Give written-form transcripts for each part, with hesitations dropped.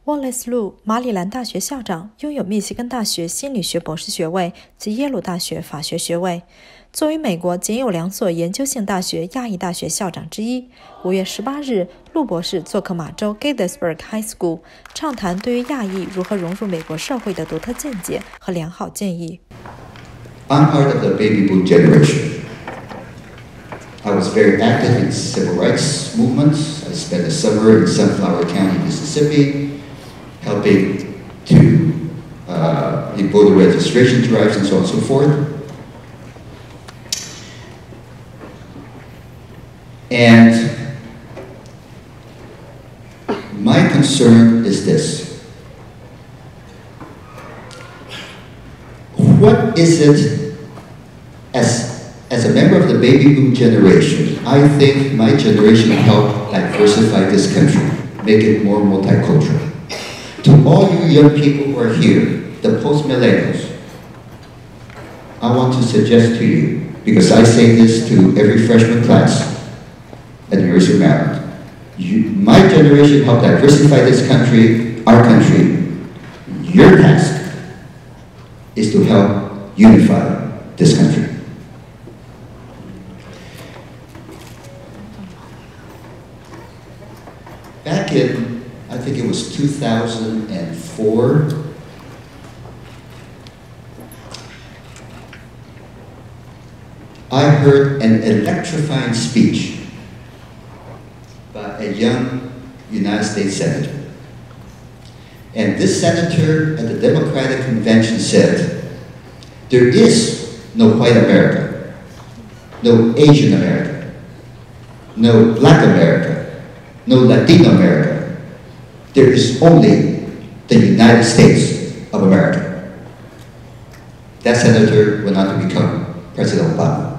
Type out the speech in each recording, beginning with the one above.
Wallace Loh，马里兰大学校长，拥有密西根大学心理学博士学位及耶鲁大学法学学位。作为美国仅有2所研究性大学亚裔大学校长之一，5月18日，陆博士做客马州 Gettysburg High School， 畅谈对于亚裔如何融入美国社会的独特见解和良好建议。I'm part of the baby boom generation. I was very active in civil rights movements. I spent a summer in Sunflower County, Mississippi, helping to in voter registration drives and so on and so forth. And my concern is this. What is it, as a member of the baby boom generation, I think my generation helped diversify this country, make it more multicultural. To all you young people who are here, the post-millennials, I want to suggest to you, because I say this to every freshman class at the University of Maryland, my generation helped diversify this country, our country. Your task is to help unify this country. Back in, I think it was 2004, I heard an electrifying speech by a young United States senator. And this senator at the Democratic Convention said, there is no white America, no Asian America, no black America, no Latino America. There is only the United States of America. That senator went on to become President Obama.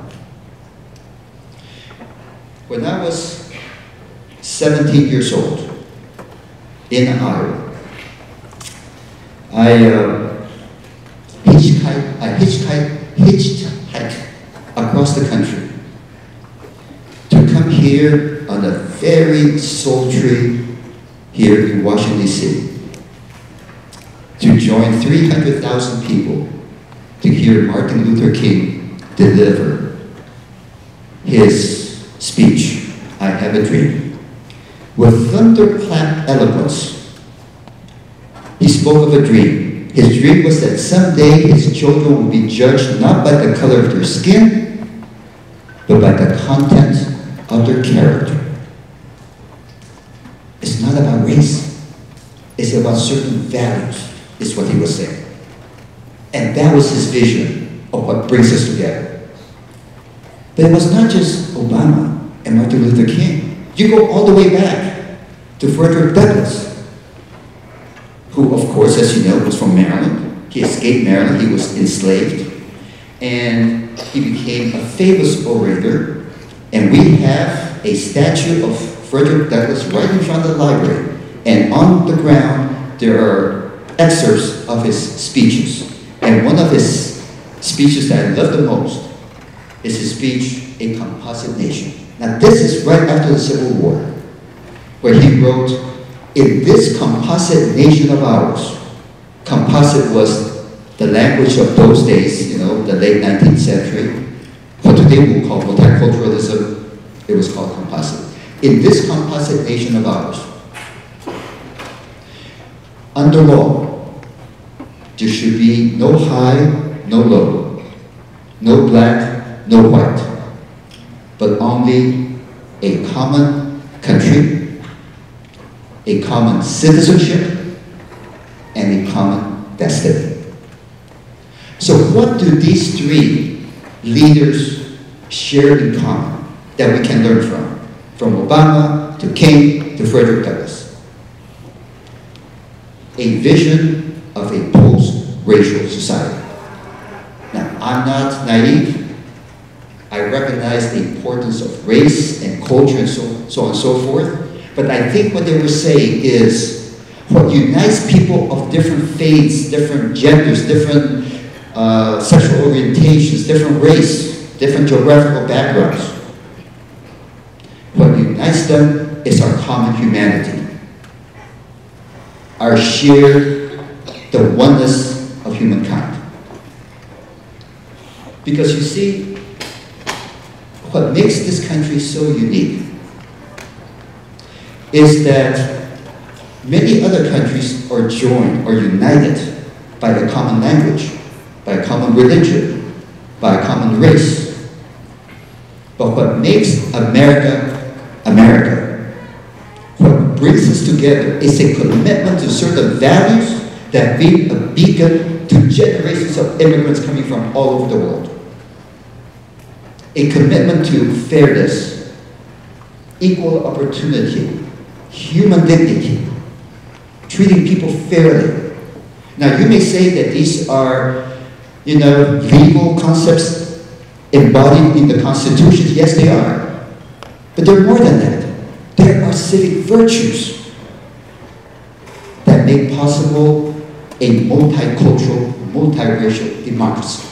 When I was 17 years old in Iowa, I hitchhiked across the country to come here on a very sultry here in Washington, D.C. to join 300,000 people to hear Martin Luther King deliver his speech, I Have a Dream. With thunderclap eloquence, he spoke of a dream. His dream was that someday his children will be judged not by the color of their skin, but by the content of their character. It's not about race. It's about certain values, is what he was saying. And that was his vision of what brings us together. But it was not just Obama and Martin Luther King. You go all the way back to Frederick Douglass, who, of course, as you know, was from Maryland. He escaped Maryland. He was enslaved. And he became a famous orator. And we have a statue of Frederick Douglass right in front of the library. And on the ground, there are excerpts of his speeches. And one of his speeches that I love the most is his speech, A Composite Nation. Now, this is right after the Civil War, where he wrote, in this composite nation of ours, composite was the language of those days, you know, the late 19th century. What today we'll call multiculturalism, it was called composite. In this composite nation of ours, under law, there should be no high, no low, no black, no white, but only a common country, a common citizenship, and a common destiny. So what do these three leaders share in common that we can learn from? From Obama to King to Frederick Douglass. A vision of a post-racial society. Now, I'm not naive. I recognize the importance of race and culture and so on and so forth. But I think what they were saying is what unites people of different faiths, different genders, different sexual orientations, different race, different geographical backgrounds. What unites them is our common humanity. our shared, the oneness of humankind. Because you see, what makes this country so unique is that many other countries are joined or united by a common language, by a common religion, by a common race. But what makes America, America, what brings us together is a commitment to certain values that be a beacon to generations of immigrants coming from all over the world. A commitment to fairness, equal opportunity, human dignity, treating people fairly. Now, you may say that these are, legal concepts embodied in the Constitution. Yes, they are. But they're more than that. There are civic virtues that make possible a multicultural, multiracial democracy.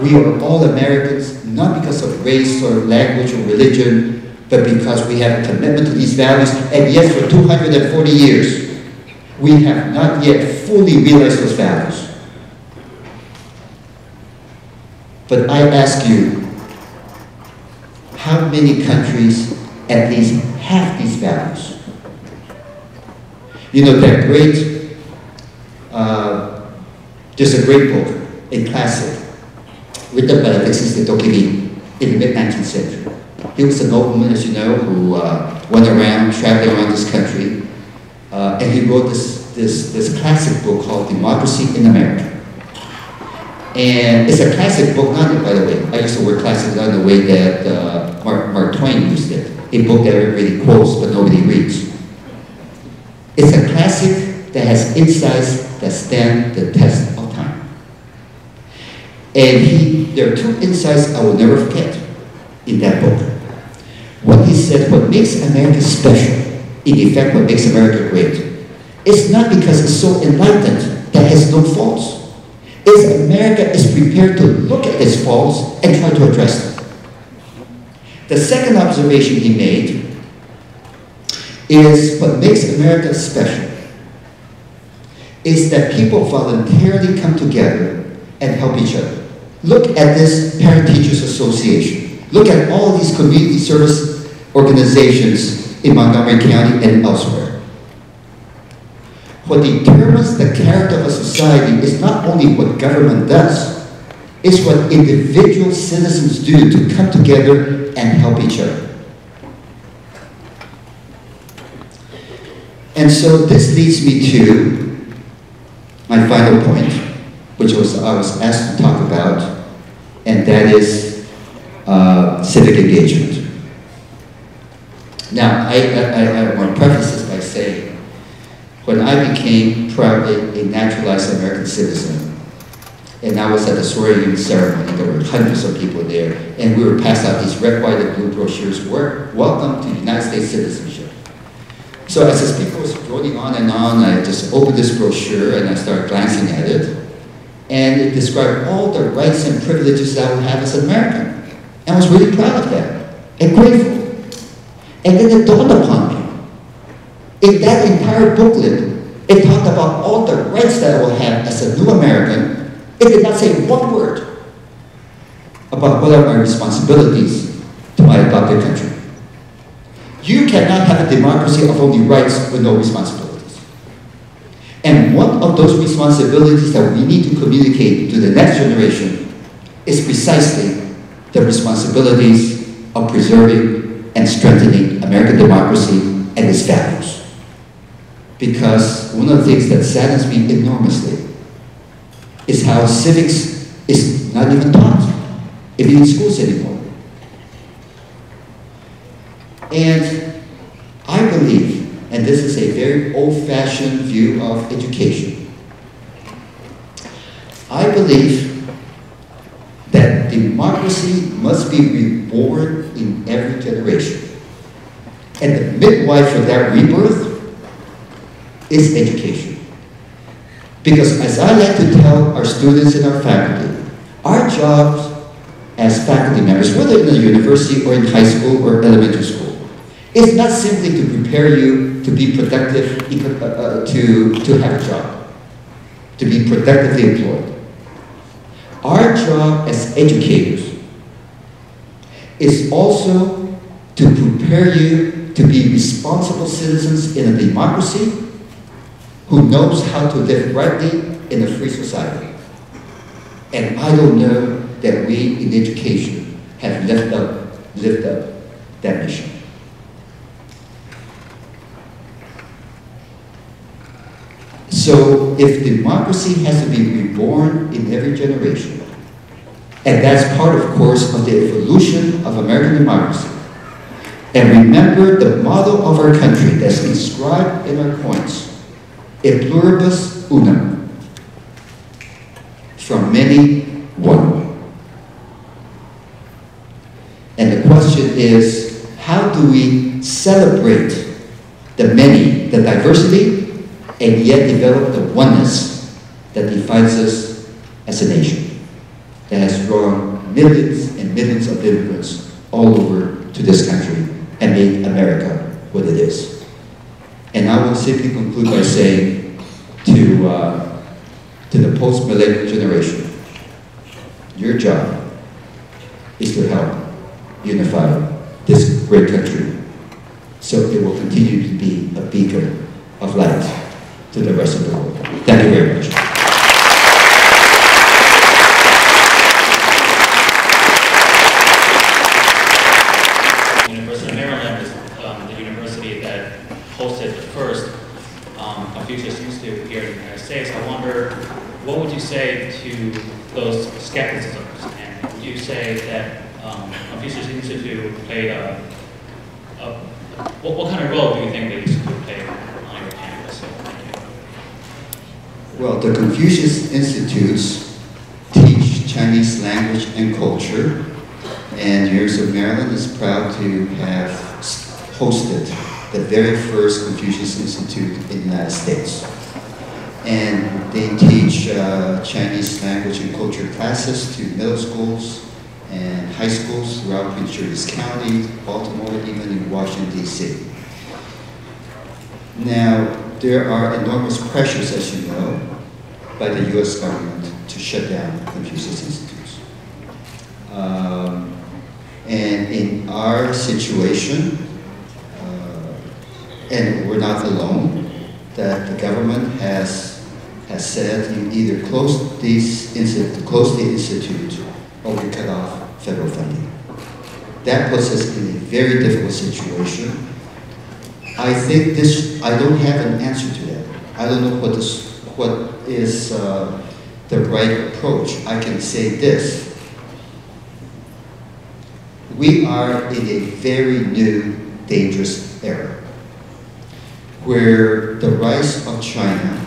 We are all Americans, not because of race or language or religion, but because we have a commitment to these values. And yet, for 240 years, we have not yet fully realized those values. But I ask you, how many countries at least have these values? That great, there's a great book, a classic, written by Alexis de Tocqueville in the mid-19th century. He was a nobleman, as you know, who went around, traveling around this country, and he wrote this classic book called Democracy in America. And it's a classic book, not by the way, I used the word classic not in the way that Mark Twain used it, a book that everybody quotes but nobody reads. It's a classic that has insights that stand the test of time. And there are two insights I will never forget in that book. What he said, what makes America special, in effect what makes America great, it's not because it's so enlightened that has no faults. It's America is prepared to look at its faults and try to address them. The second observation he made is what makes America special is that people voluntarily come together and help each other. Look at this Parent-Teachers Association. Look at all these community service organizations in Montgomery County and elsewhere. What determines the character of a society is not only what government does, it's what individual citizens do to come together and help each other. And so this leads me to my final point, which I was asked to talk about, and that is civic engagement. Now, I want to preface this by saying, when I became proudly a naturalized American citizen, and I was at the swearing-in ceremony, there were hundreds of people there, and we were passed out these red, white, and blue brochures, welcome to United States citizenship. So as the speaker was droning on, I just opened this brochure and I started glancing at it. And it described all the rights and privileges that I would have as an American. And I was really proud of that and grateful. And then it dawned upon me. In that entire booklet, it talked about all the rights that I will have as a new American. It did not say one word about what are my responsibilities to my adopted country. You cannot have a democracy of only rights with no responsibilities. And one of those responsibilities that we need to communicate to the next generation is precisely the responsibilities of preserving and strengthening American democracy and its values. Because one of the things that saddens me enormously is how civics is not even taught, even in schools anymore. And I believe, and this is a very old-fashioned view of education, I believe that democracy must be reborn in every generation. And the midwife for that rebirth is education. Because as I like to tell our students and our faculty, our jobs as faculty members, whether in a university or in high school or elementary school, is not simply to prepare you to be productive, to have a job, to be productively employed. Our job as educators is also to prepare you to be responsible citizens in a democracy who knows how to live rightly in a free society. And I don't know that we in education have lived up that mission. So if democracy has to be reborn in every generation, and that's part, of course, of the evolution of American democracy, and remember the motto of our country that's inscribed in our coins, E pluribus unum, from many, one. And the question is, how do we celebrate the many, the diversity, and yet develop the oneness that defines us as a nation that has drawn millions and millions of immigrants all over to this country and made America what it is. And I will simply conclude by saying to the post-millennial generation, your job is to help unify this great country so it will continue to be a beacon of light to the rest of the world. Thank you very much. University of Maryland is the university that hosted the first Confucius Institute here in the United States. I wonder, what would you say to those skepticisms? And would you say that Confucius Institute played what kind of role do you think the institute played on your campus? Well, the Confucius Institutes teach Chinese language and culture, and the University of Maryland is proud to have hosted the very first Confucius Institute in the United States. And they teach Chinese language and culture classes to middle schools and high schools throughout Prince George's County, Baltimore, even in Washington, D.C. Now, there are enormous pressures, as you know, by the U.S. government to shut down Confucius Institutes. And in our situation, and we're not alone, that the government has said you either close the institute or we cut off federal funding. That puts us in a very difficult situation. I think I don't have an answer to that. I don't know what is the right approach. I can say this. We are in a very new, dangerous era where the rise of China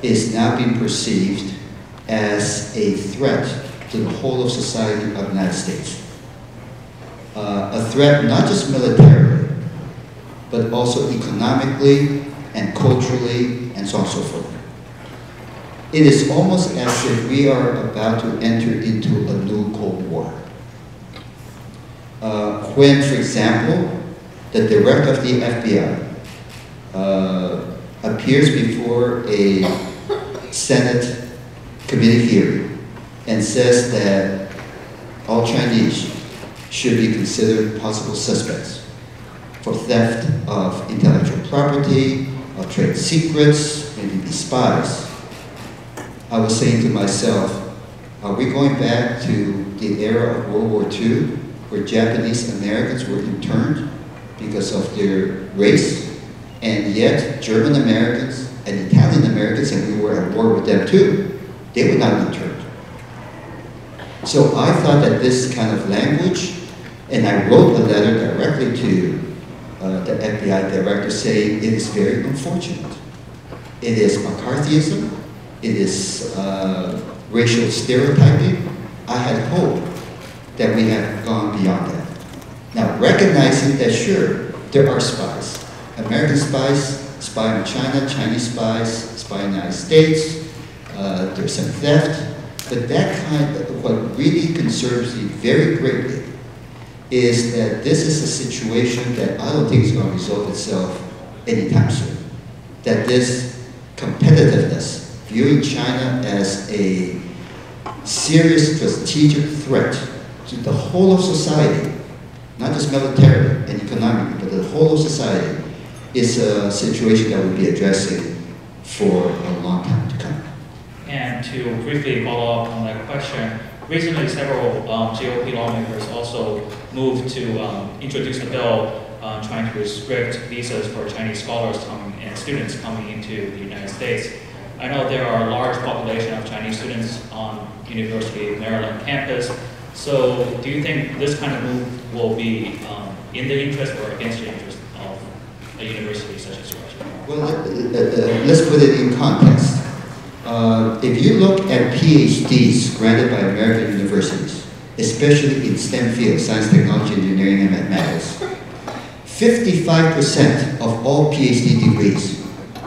is now being perceived as a threat to the whole of society of the United States. A threat not just militarily, but also economically and culturally and so on and so forth. It is almost as if we are about to enter into a new Cold War. When, for example, the director of the FBI appears before a Senate committee hearing and says that all Chinese should be considered possible suspects for theft of intellectual property, of trade secrets, maybe be spies. I was saying to myself, are we going back to the era of World War II where Japanese Americans were interned because of their race, and yet German Americans and Italian Americans, and we were at war with them too, they were not interned. So I thought that this kind of language, and I wrote a letter directly to the FBI director saying it is very unfortunate. It is McCarthyism, it is racial stereotyping. I had hoped that we have gone beyond that. Now, recognizing that, sure, there are spies. American spies spy on China, Chinese spies spy in the United States, there's some theft, but that kind of, what really concerns me very greatly is that this is a situation that I don't think is going to resolve itself anytime soon. That this competitiveness, viewing China as a serious strategic threat to the whole of society, not just militarily and economically, but the whole of society, is a situation that we'll be addressing for a long time to come. And to briefly follow up on that question, recently several GOP lawmakers also moved to introduce a bill trying to restrict visas for Chinese scholars and students coming into the United States. I know there are a large population of Chinese students on University of Maryland campus. So do you think this kind of move will be in the interest or against the interest of a university such as yours? Well, let's put it in context. If you look at PhDs granted by American universities, especially in STEM fields, science, technology, engineering, and mathematics, 55% of all PhD degrees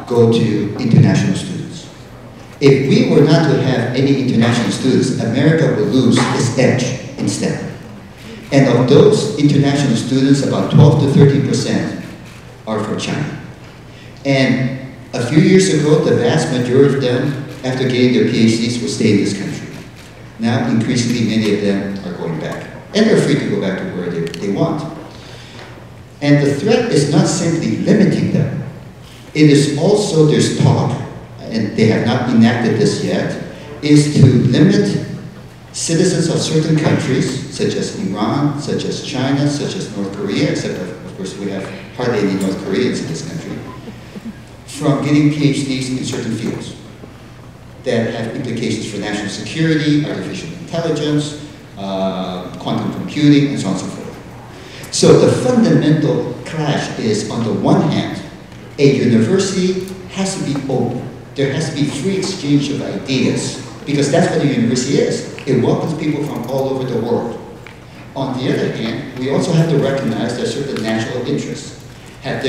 go to international students. If we were not to have any international students, America would lose its edge in STEM. And of those international students, about 12 to 13% are from China. And a few years ago, the vast majority of them, after getting their PhDs, will stay in this country. Now, increasingly, many of them are going back. And they're free to go back to where they want. And the threat is not simply limiting them. It is also, there's talk, and they have not enacted this yet, is to limit citizens of certain countries, such as Iran, such as China, such as North Korea, except of course we have hardly any North Koreans in this country, from getting PhDs in certain fields that have implications for national security, artificial intelligence, quantum computing, and so on and so forth. So the fundamental clash is, on the one hand, a university has to be open. There has to be free exchange of ideas, because that's what a university is. It welcomes people from all over the world. On the other hand, we also have to recognize there are certain national interests. Has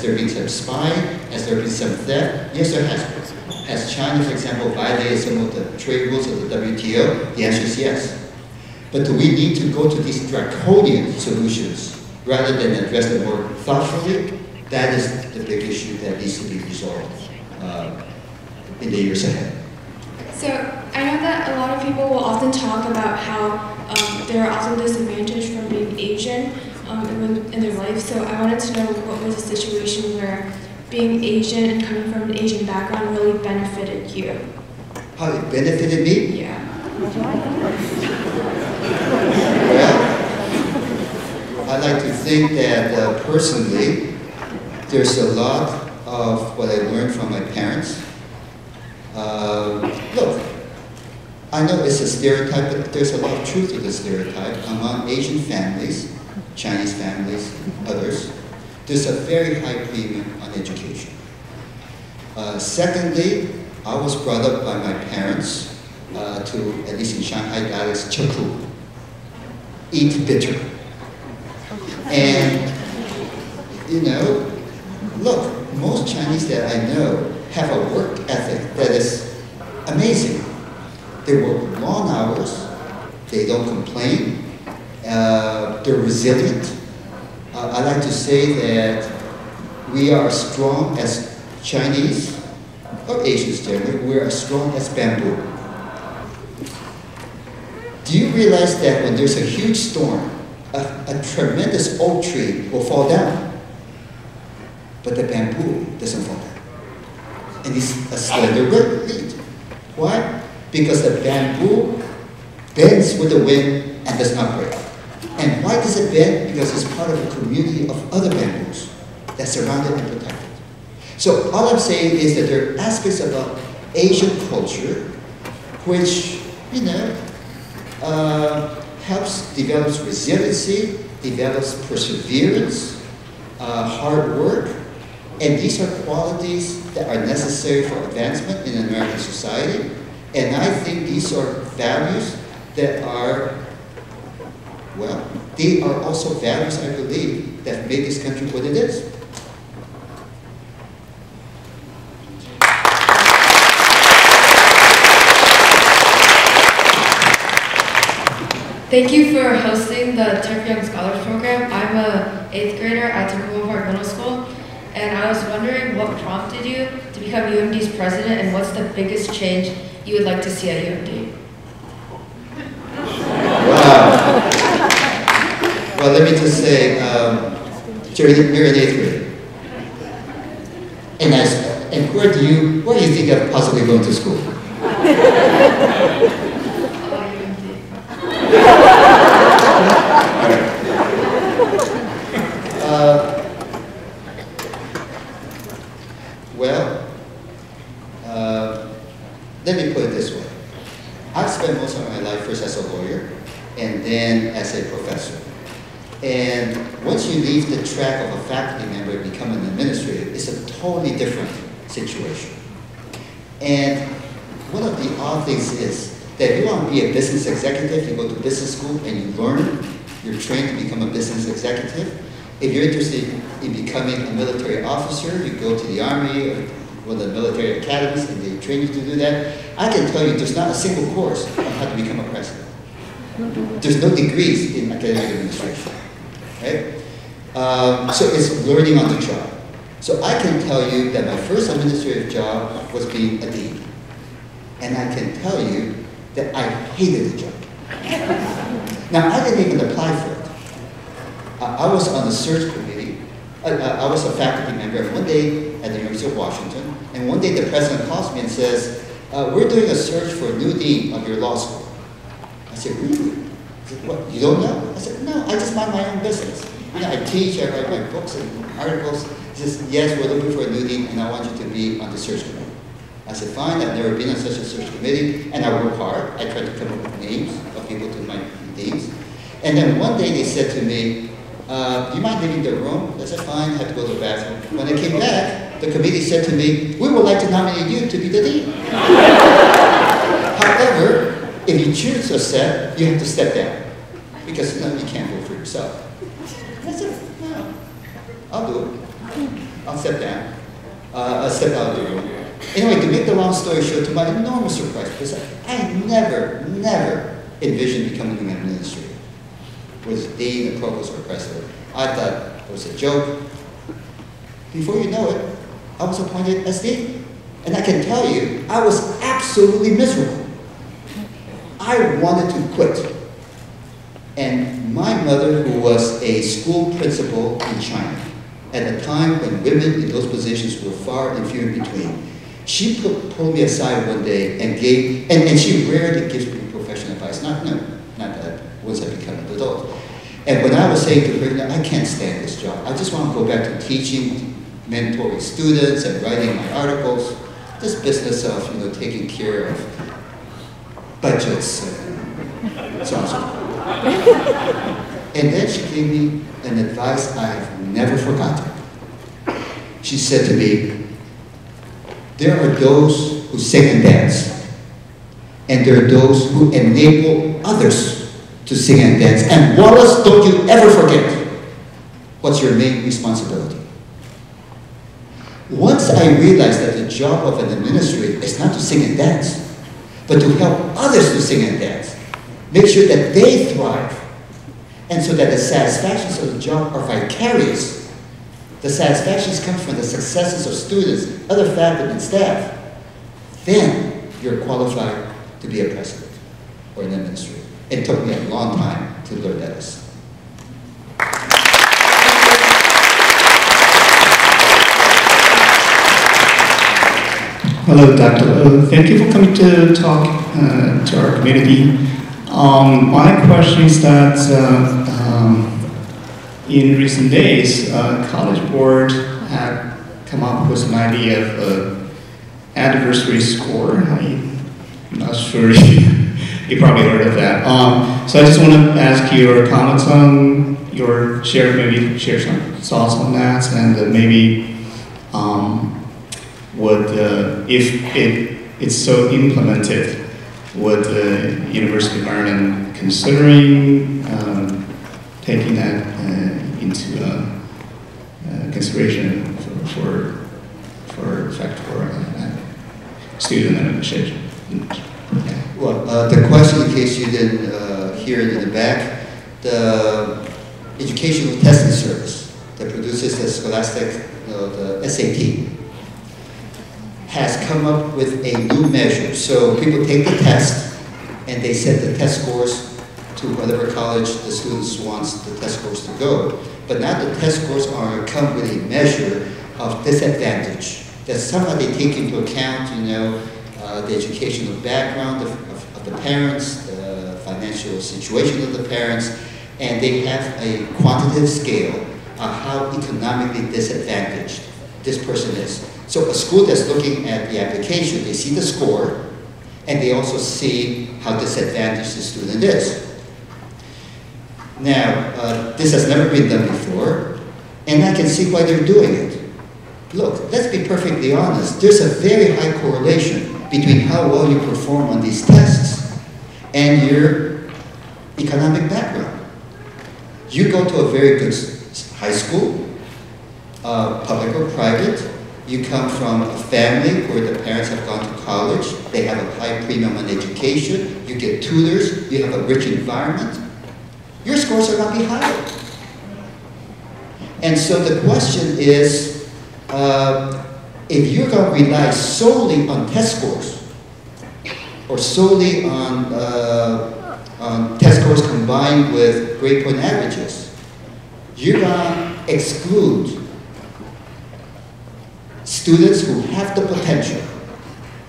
there been some spying? Has there been some theft? Yes, there has been. Has China, for example, violated some of the trade rules of the WTO? The answer is yes. But do we need to go to these draconian solutions rather than address them more thoughtfully? That is the big issue that needs to be resolved in the years ahead. So I know that a lot of people will often talk about how there are often disadvantages from being Asian in their life. So I wanted to know what was a situation where being Asian and coming from an Asian background really benefited you. How it benefited me? Yeah. Well, I like to think that personally, there's a lot of what I learned from my parents. Look, I know it's a stereotype, but there's a lot of truth to the stereotype. Among Asian families, Chinese families, others, there's a very high premium on education. Secondly, I was brought up by my parents to, at least in Shanghai dialects, chaku, eat bitter. And, you know, look, most Chinese that I know have a work ethic that is amazing. They work long hours, they don't complain, they're resilient. I like to say that we are as strong as Chinese, or Asians generally, we're as strong as bamboo. Do you realize that when there's a huge storm, a tremendous oak tree will fall down, but the bamboo doesn't fall down? And it's a slender reed. Why? Because the bamboo bends with the wind and does not break. And why does it bend? Because it's part of a community of other bamboos that surround it and protect it. So all I'm saying is that there are aspects about Asian culture which, you know, helps develop resiliency, develops perseverance, hard work, and these are qualities that are necessary for advancement in American society. And I think these are values that are, well, they are also values, I believe, that make this country what it is. Thank you for hosting the Tech Young Scholars Program. I'm an 8th grader at Tacoma Park Middle School, and I was wondering what prompted you to become UMD's president, and what's the biggest change you would like to see at UMD? Wow. Well, let me just say, you're in 8th grade. And where do you think of possibly going to school? Let me put it this way. I've spent most of my life first as a lawyer and then as a professor. And once you leave the track of a faculty member and become an administrator, it's a totally different situation. And one of the odd things is that if you want to be a business executive, you go to business school and you learn, you're trained to become a business executive. If you're interested in becoming a military officer, you go to the Army or one of the military academies and they train you to do that. I can tell you there's not a single course on how to become a president. There's no degrees in academic administration, right? So it's learning on the job. So I can tell you that my first administrative job was being a dean. And I can tell you that I hated the job. Now, I didn't even apply for it. I was on the search committee. I was a faculty member one day at the University of Washington. And one day the president calls me and says, we're doing a search for a new dean of your law school. I said, really? He said, what, you don't know? I said, no, I just mind my own business. You know, I teach, I write my books and articles. He says, yes, we're looking for a new dean and I want you to be on the search committee. I said, fine, I've never been on such a search committee, and I work hard. I tried to come up with names of people to my deans. And then one day they said to me, do you mind leaving the room? I said, fine, I have to go to the bathroom. When I came back, the committee said to me, we would like to nominate you to be the dean. However, if you choose to accept, you have to step down. Because you can't vote for yourself. I said, no, I'll do it. I'll step down. I'll step out of the room. Anyway, to make the long story short, to my enormous surprise, because I never envisioned becoming an administrator. Was dean, a provost, or president. I thought it was a joke. Before you know it, I was appointed as dean. And I can tell you, I was absolutely miserable. I wanted to quit. And my mother, who was a school principal in China, at a time when women in those positions were far and few in between, she pulled me aside one day and gave, and she rarely gives me professional advice, not that once I become an adult. And when I was saying to her, I can't stand this job. I just want to go back to teaching, mentoring students and writing my articles. This business of, taking care of budgets and so on and so forth. And then she gave me an advice I have never forgotten. She said to me, there are those who sing and dance, and there are those who enable others to sing and dance. And Wallace, don't you ever forget what's your main responsibility. Once I realized that the job of an administrator is not to sing and dance, but to help others to sing and dance, make sure that they thrive, and so that the satisfactions of the job are vicarious. The satisfactions come from the successes of students, other faculty, and staff. Then you're qualified to be a president or an administrator. It took me a long time to learn that lesson. Hello, Doctor. Thank you for coming to talk to our community. My question is that in recent days, College Board had come up with an idea of an anniversary score. I'm not sure you probably heard of that. So I just want to ask your comments on maybe share some thoughts on that, and maybe if it's so implemented, would the university environment considering taking that into consideration for student administration? Yeah. Well, the question, in case you didn't hear it in the back, the educational testing service that produces introduces the scholastic, the SAT, has come up with a new measure. So people take the test, and they set the test scores to whatever college the students wants the test scores to go. But now the test scores come with a measure of disadvantage that somehow they take into account, the educational background of the parents, the financial situation of the parents, and they have a quantitative scale of how economically disadvantaged this person is. So a school that's looking at the application, they see the score, and they also see how disadvantaged the student is. Now, this has never been done before, and I can see why they're doing it. Look, let's be perfectly honest. There's a very high correlation between how well you perform on these tests and your economic background. You go to a very good high school, public or private, you come from a family where the parents have gone to college, they have a high premium on education, you get tutors, you have a rich environment, your scores are going to be higher. And so the question is, if you're going to rely solely on test scores, or solely on test scores combined with grade point averages, you're going to exclude students who have the potential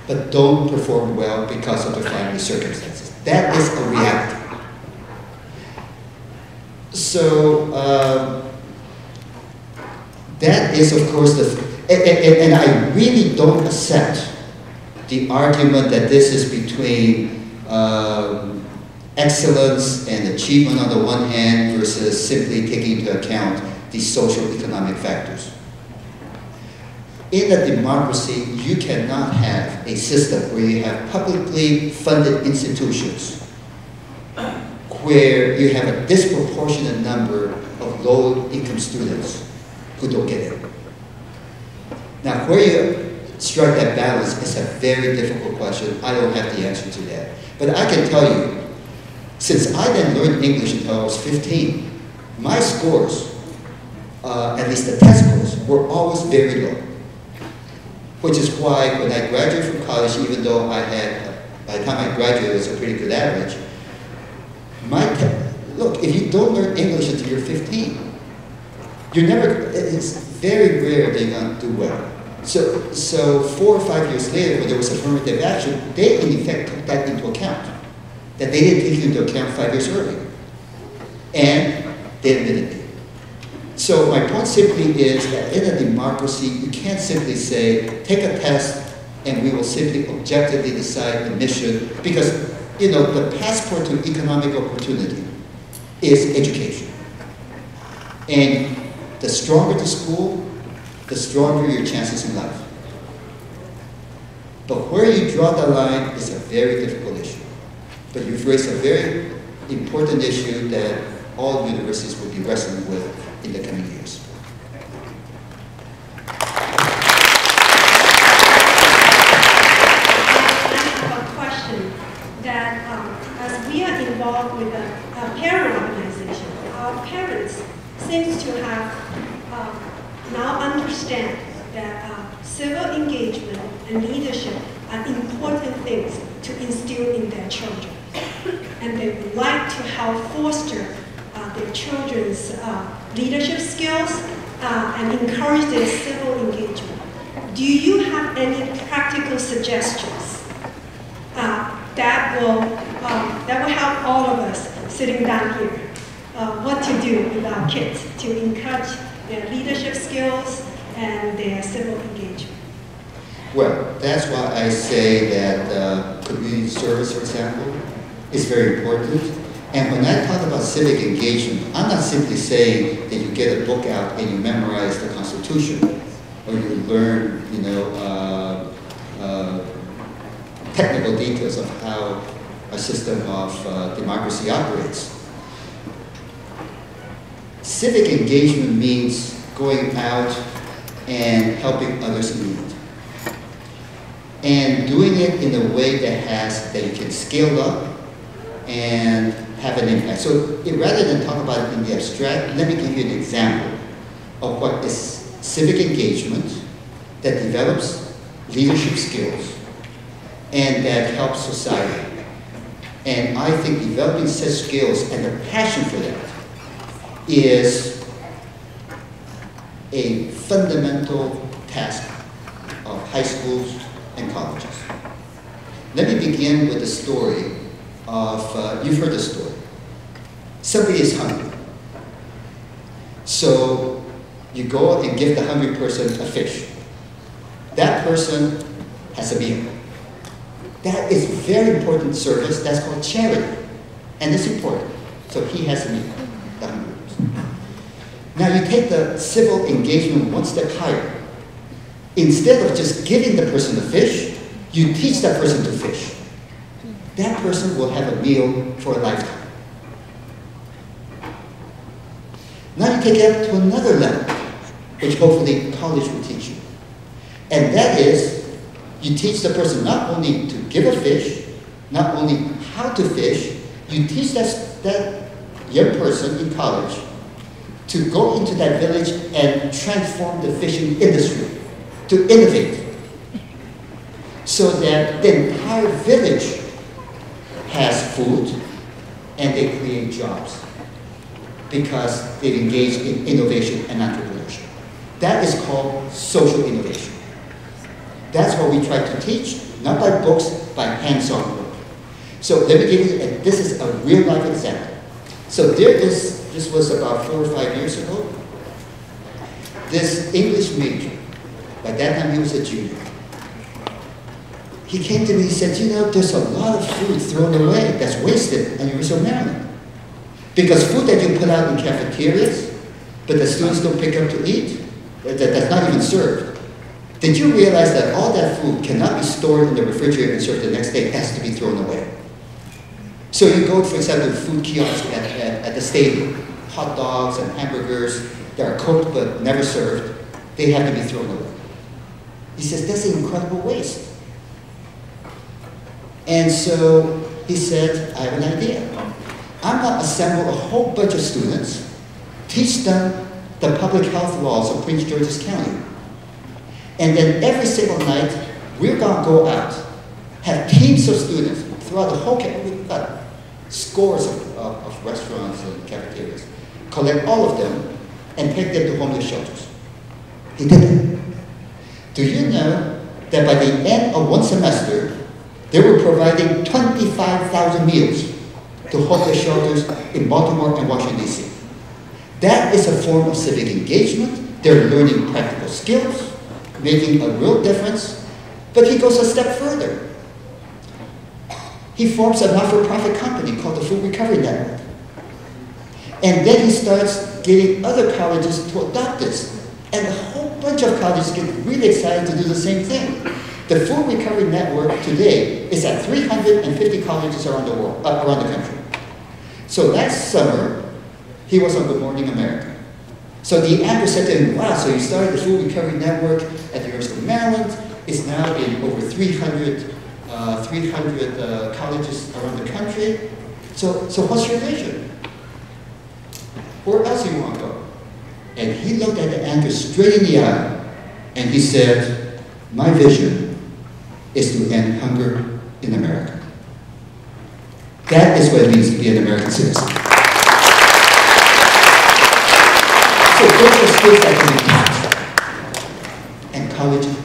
but don't perform well because of their family circumstances. That is a reality. So that is, of course, and I really don't accept the argument that this is between excellence and achievement on the one hand versus simply taking into account the social economic factors. In a democracy, you cannot have a system where you have publicly funded institutions where you have a disproportionate number of low-income students who don't get it. Now, where you strike that balance is a very difficult question. I don't have the answer to that. But I can tell you, since I didn't learn English until I was 15, my scores, at least the test scores, were always very low. Which is why when I graduated from college, even though I had, by the time I graduated, it was a pretty good average, look, if you don't learn English until you're 15, it's very rare that you're going to do well. So 4 or 5 years later, when there was affirmative action, they in effect took that into account. That they didn't take into account 5 years earlier. And they admitted it. So my point simply is that in a democracy, you can't simply say, take a test and we will simply objectively decide admission, because the passport to economic opportunity is education. And the stronger the school, the stronger your chances in life. But where you draw the line is a very difficult issue. But you've raised a very important issue that all universities will be wrestling with in the coming years. I have a question that as we are involved with a parent organization, our parents seem to have now understand that civil engagement and leadership are important things to instill in their children. And they would like to help foster their children's leadership skills and encourage their civil engagement. Do you have any practical suggestions that will help all of us sitting down here? What to do with our kids to encourage their leadership skills and their civil engagement? Well, that's why I say that community service, for example, is very important. And when I talk about civic engagement, I'm not simply saying that you get a book out and you memorize the Constitution, or you learn, technical details of how a system of democracy operates. Civic engagement means going out and helping others in need. And doing it in a way that you can scale up and have an impact. So rather than talk about it in the abstract, let me give you an example of what is civic engagement that develops leadership skills and that helps society. And I think developing such skills and the passion for that is a fundamental task of high schools and colleges. Let me begin with the story of, you've heard the story. Somebody is hungry. So you go and give the hungry person a fish. That person has a meal. That is very important service. That's called charity. And it's important. So he has a meal, the hungry person. Now you take the civil engagement one step higher. Instead of just giving the person the fish, you teach that person to fish. That person will have a meal for a lifetime. Now you take it up to another level, which hopefully college will teach you. And that is, you teach the person not only to give a fish, not only how to fish, you teach that young person in college to go into that village and transform the fishing industry, to innovate, so that the entire village has food and they create jobs because they've engaged in innovation and entrepreneurship. That is called social innovation. That's what we try to teach, not by books, by hands-on work. So let me give you, this is a real-life example. So this was about 4 or 5 years ago. This English major, by that time he was a junior, he came to me, he said, you know, there's a lot of food thrown away that's wasted in University of Maryland. Because food that you put out in cafeterias, but the students don't pick up to eat, that's not even served. Did you realize that all that food cannot be stored in the refrigerator and served the next day? It has to be thrown away. So you go, for example, to food kiosks at the stadium, hot dogs and hamburgers that are cooked but never served, they have to be thrown away. He says, that's an incredible waste. And so he said, I have an idea. I'm going to assemble a whole bunch of students, teach them the public health laws of Prince George's County. And then every single night, we're going to go out, have teams of students throughout the whole county. We've got scores of restaurants and cafeterias. Collect all of them and take them to homeless shelters. He did it. Do you know that by the end of one semester, they were providing 25,000 meals to homeless shelters in Baltimore and Washington, D.C. That is a form of civic engagement. They're learning practical skills, making a real difference. But he goes a step further. He forms a not-for-profit company called the Food Recovery Network. And then he starts getting other colleges to adopt this. And a whole bunch of colleges get really excited to do the same thing. The Food Recovery Network today is at 350 colleges around the world, around the country. So last summer, he was on Good Morning America. So the anchor said to him, wow, so you started the Food Recovery Network at the University of Maryland. It's now in over 300 colleges around the country. So what's your vision? Where else do you want to go? And he looked at the anchor straight in the eye, and he said, my vision is to end hunger in America. That is what it means to be an American citizen. So those are skills that can be taught, and colleges